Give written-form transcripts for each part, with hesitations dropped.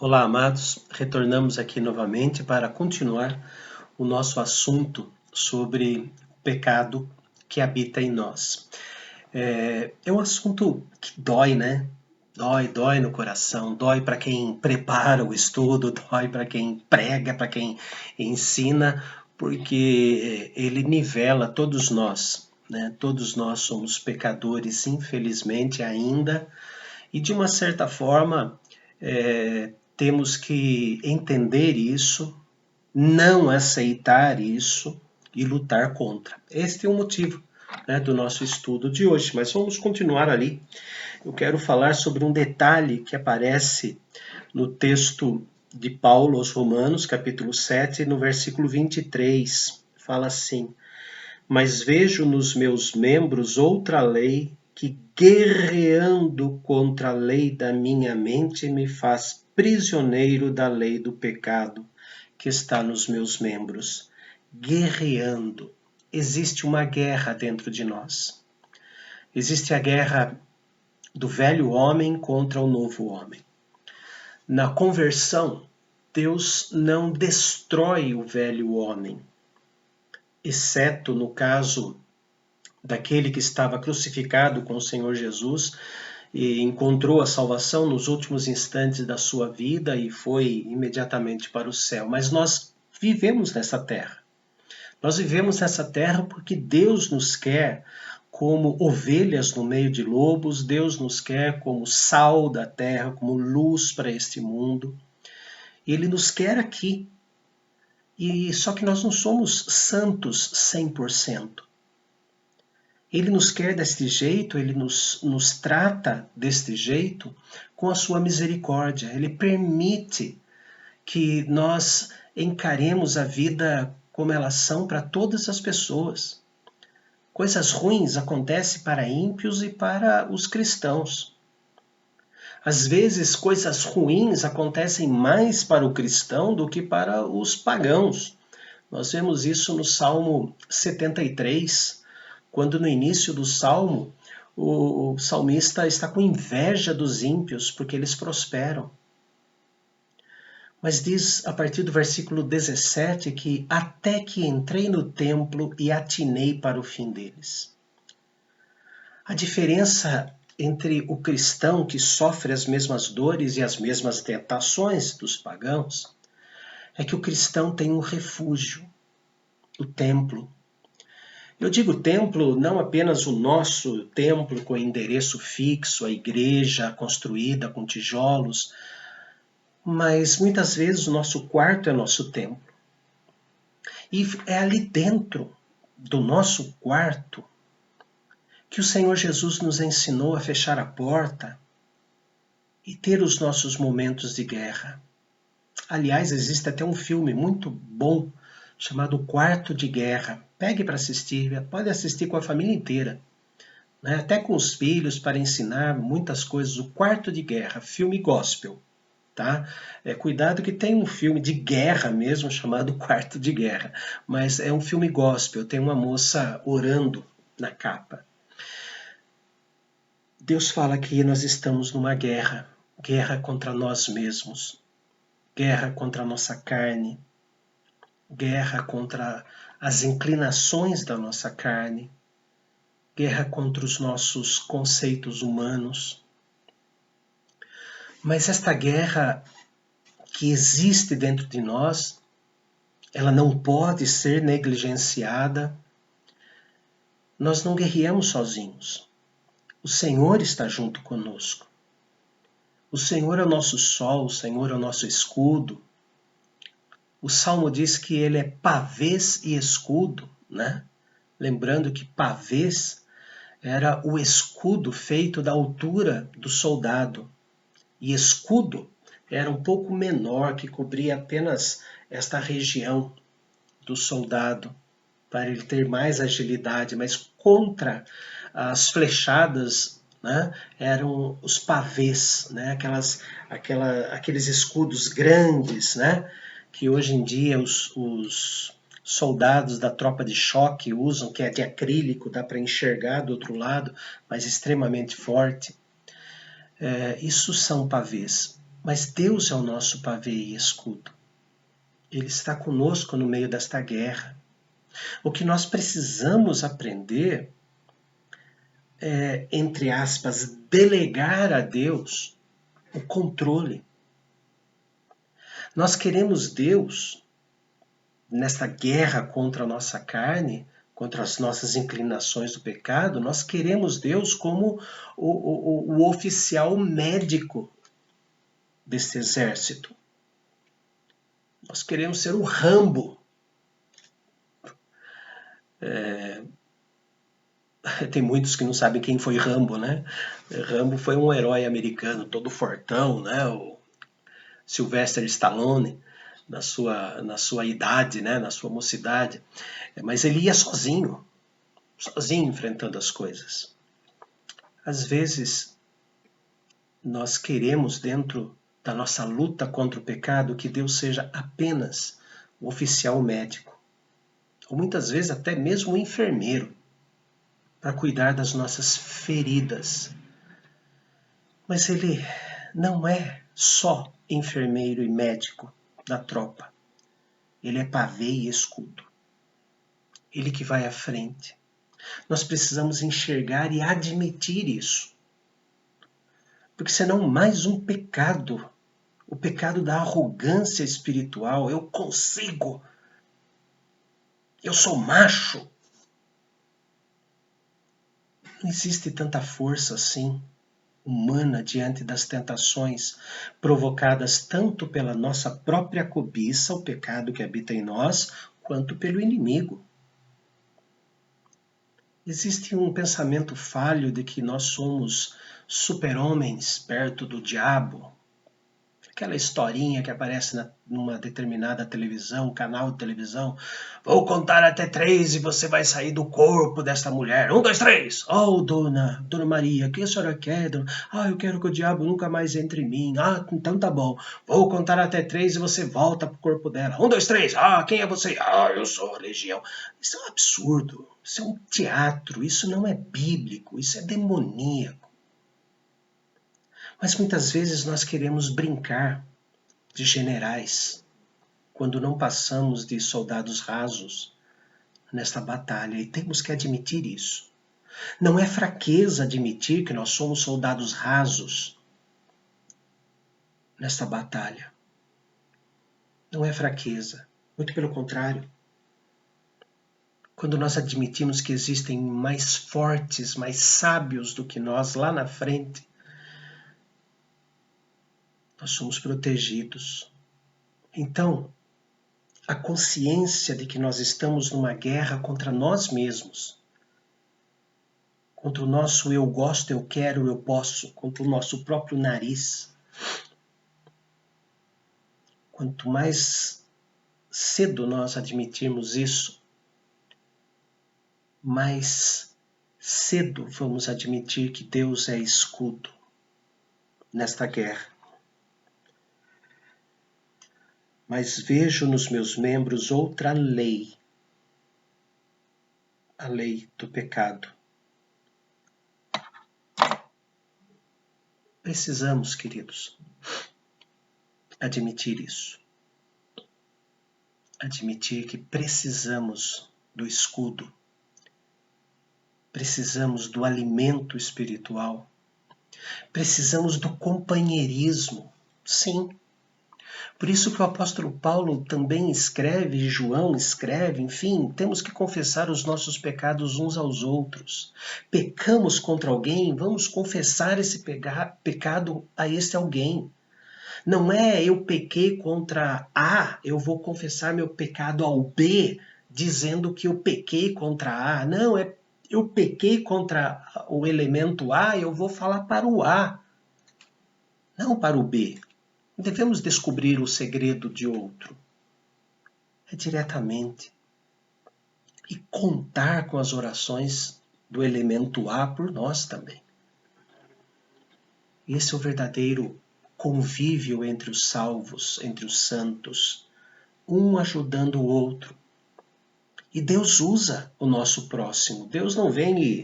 Olá, amados. Retornamos aqui novamente para continuar o nosso assunto sobre o pecado que habita em nós. É um assunto que dói, né? Dói no coração, dói para quem prepara o estudo, dói para quem prega, para quem ensina, porque ele nivela todos nós, né? Todos nós somos pecadores, infelizmente ainda, e de uma certa forma temos que entender isso, não aceitar isso e lutar contra. Este é o motivo, né, do nosso estudo de hoje, mas vamos continuar ali. Eu quero falar sobre um detalhe que aparece no texto de Paulo aos Romanos, capítulo 7, no versículo 23. Fala assim: mas vejo nos meus membros outra lei que, guerreando contra a lei da minha mente, me faz prisioneiro da lei do pecado que está nos meus membros. Guerreando. Existe uma guerra dentro de nós. Existe a guerra do velho homem contra o novo homem. Na conversão, Deus não destrói o velho homem, exceto no caso daquele que estava crucificado com o Senhor Jesus e encontrou a salvação nos últimos instantes da sua vida e foi imediatamente para o céu. Mas nós vivemos nessa terra. Nós vivemos nessa terra porque Deus nos quer como ovelhas no meio de lobos, Deus nos quer como sal da terra, como luz para este mundo. Ele nos quer aqui. E só que nós não somos santos 100%. Ele nos quer deste jeito, ele nos trata deste jeito com a sua misericórdia. Ele permite que nós encaremos a vida como elas são para todas as pessoas. Coisas ruins acontecem para ímpios e para os cristãos. Às vezes, coisas ruins acontecem mais para o cristão do que para os pagãos. Nós vemos isso no Salmo 73, quando no início do Salmo, o salmista está com inveja dos ímpios, porque eles prosperam. Mas diz a partir do versículo 17 que até que entrei no templo e atinei para o fim deles. A diferença entre o cristão que sofre as mesmas dores e as mesmas tentações dos pagãos é que o cristão tem um refúgio, o templo. Eu digo templo, não apenas o nosso templo com endereço fixo, a igreja construída com tijolos, mas muitas vezes o nosso quarto é nosso templo. E é ali dentro do nosso quarto que o Senhor Jesus nos ensinou a fechar a porta e ter os nossos momentos de guerra. Aliás, existe até um filme muito bom chamado Quarto de Guerra. Pegue para assistir, pode assistir com a família inteira, né? Até com os filhos, para ensinar muitas coisas. O Quarto de Guerra, filme gospel. Tá? Cuidado que tem um filme de guerra mesmo chamado Quarto de Guerra, mas é um filme gospel, tem uma moça orando na capa. Deus fala que nós estamos numa guerra, guerra contra nós mesmos, guerra contra a nossa carne, guerra contra as inclinações da nossa carne, guerra contra os nossos conceitos humanos. Mas esta guerra que existe dentro de nós, ela não pode ser negligenciada. Nós não guerreamos sozinhos. O Senhor está junto conosco. O Senhor é o nosso sol, o Senhor é o nosso escudo. O Salmo diz que ele é pavês e escudo, né? Lembrando que pavês era o escudo feito da altura do soldado. E escudo era um pouco menor, que cobria apenas esta região do soldado, para ele ter mais agilidade, mas contra as flechadas, né, eram os pavês, né, aqueles escudos grandes, né, que hoje em dia os soldados da tropa de choque usam, que é de acrílico, dá para enxergar do outro lado, mas extremamente forte. Isso são pavês. Mas Deus é o nosso pavê e escudo. Ele está conosco no meio desta guerra. O que nós precisamos aprender é, entre aspas, delegar a Deus o controle. Nós queremos Deus, nesta guerra contra a nossa carne, contra as nossas inclinações do pecado, nós queremos Deus como o oficial médico desse exército. Nós queremos ser o Rambo. Tem muitos que não sabem quem foi Rambo, né? Rambo foi um herói americano, todo fortão, né? O Sylvester Stallone, na sua idade, né? Na sua mocidade. Mas ele ia sozinho enfrentando as coisas. Às vezes, nós queremos, dentro da nossa luta contra o pecado, que Deus seja apenas o oficial médico, ou muitas vezes até mesmo o enfermeiro, para cuidar das nossas feridas. Mas ele não é só enfermeiro e médico da tropa. Ele é pavê e escudo. Ele que vai à frente. Nós precisamos enxergar e admitir isso. Porque senão mais um pecado, o pecado da arrogância espiritual, eu consigo, eu sou macho. Não existe tanta força assim, humana, diante das tentações provocadas tanto pela nossa própria cobiça, o pecado que habita em nós, quanto pelo inimigo. Existe um pensamento falho de que nós somos super-homens perto do diabo. Aquela historinha que aparece numa determinada televisão, canal de televisão. Vou contar até 3 e você vai sair do corpo desta mulher. 1, 2, 3. Oh, dona Maria, o que a senhora quer? Eu quero que o diabo nunca mais entre em mim. Então tá bom. Vou contar até 3 e você volta pro corpo dela. 1, 2, 3. Quem é você? Eu sou a Legião. Isso é um absurdo. Isso é um teatro. Isso não é bíblico. Isso é demoníaco. Mas muitas vezes nós queremos brincar de generais quando não passamos de soldados rasos nesta batalha, e temos que admitir isso. Não é fraqueza admitir que nós somos soldados rasos nesta batalha. Não é fraqueza, muito pelo contrário. Quando nós admitimos que existem mais fortes, mais sábios do que nós lá na frente, nós somos protegidos. Então, a consciência de que nós estamos numa guerra contra nós mesmos, contra o nosso eu gosto, eu quero, eu posso, contra o nosso próprio nariz. Quanto mais cedo nós admitirmos isso, mais cedo vamos admitir que Deus é escudo nesta guerra. Mas vejo nos meus membros outra lei, a lei do pecado. Precisamos, queridos, admitir isso. Admitir que precisamos do escudo. Precisamos do alimento espiritual. Precisamos do companheirismo. Sim. Por isso que o apóstolo Paulo também escreve, João escreve, enfim, temos que confessar os nossos pecados uns aos outros. Pecamos contra alguém, vamos confessar esse pecado a esse alguém. Não é eu pequei contra A, eu vou confessar meu pecado ao B, dizendo que eu pequei contra A. Não, é eu pequei contra o elemento A, eu vou falar para o A, não para o B. Devemos descobrir o segredo de outro. É diretamente. E contar com as orações do elemento A por nós também. Esse é o verdadeiro convívio entre os salvos, entre os santos, um ajudando o outro. E Deus usa o nosso próximo. Deus não vem e,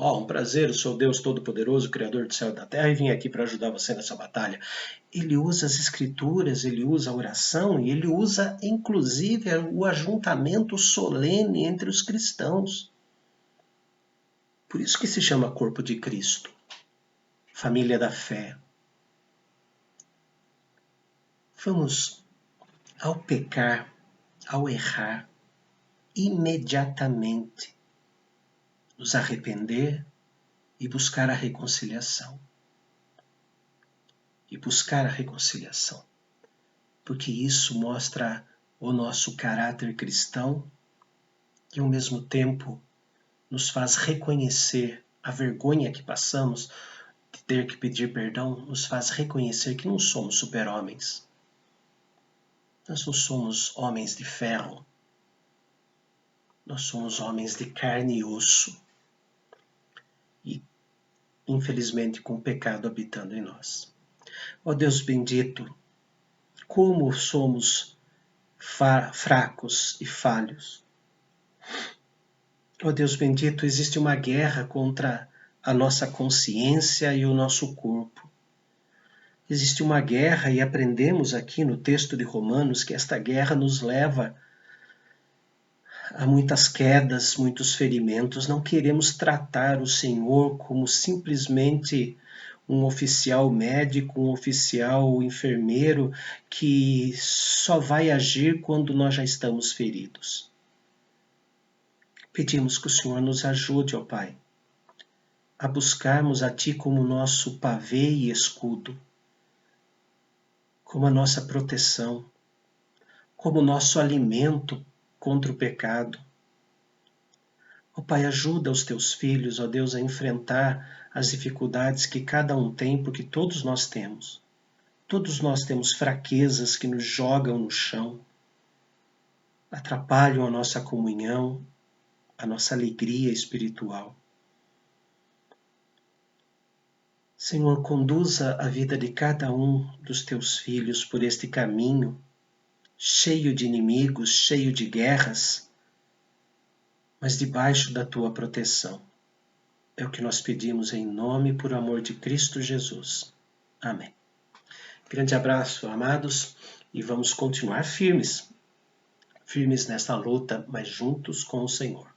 Ó, um prazer, eu sou Deus Todo-Poderoso, Criador do céu e da terra, e vim aqui para ajudar você nessa batalha. Ele usa as escrituras, ele usa a oração, e ele usa, inclusive, o ajuntamento solene entre os cristãos. Por isso que se chama corpo de Cristo, família da fé. Vamos, ao pecar, ao errar, imediatamente nos arrepender e buscar a reconciliação. Porque isso mostra o nosso caráter cristão e, ao mesmo tempo, nos faz reconhecer a vergonha que passamos de ter que pedir perdão, nos faz reconhecer que não somos super-homens. Nós não somos homens de ferro. Nós somos homens de carne e osso. E, infelizmente, com o pecado habitando em nós. Ó Deus bendito, como somos fracos e falhos. Ó Deus bendito, existe uma guerra contra a nossa consciência e o nosso corpo. Existe uma guerra, e aprendemos aqui no texto de Romanos que esta guerra nos leva a muitas quedas, muitos ferimentos. Não queremos tratar o Senhor como simplesmente um oficial médico, um oficial enfermeiro que só vai agir quando nós já estamos feridos. Pedimos que o Senhor nos ajude, ó Pai, a buscarmos a Ti como nosso pavê e escudo, como a nossa proteção, como nosso alimento contra o pecado. Ó Pai, ajuda os Teus filhos, ó Deus, a enfrentar as dificuldades que cada um tem, porque todos nós temos. Todos nós temos fraquezas que nos jogam no chão, atrapalham a nossa comunhão, a nossa alegria espiritual. Senhor, conduza a vida de cada um dos Teus filhos por este caminho, cheio de inimigos, cheio de guerras, mas debaixo da Tua proteção. É o que nós pedimos em nome e por amor de Cristo Jesus. Amém. Grande abraço, amados, e vamos continuar firmes nesta luta, mas juntos com o Senhor.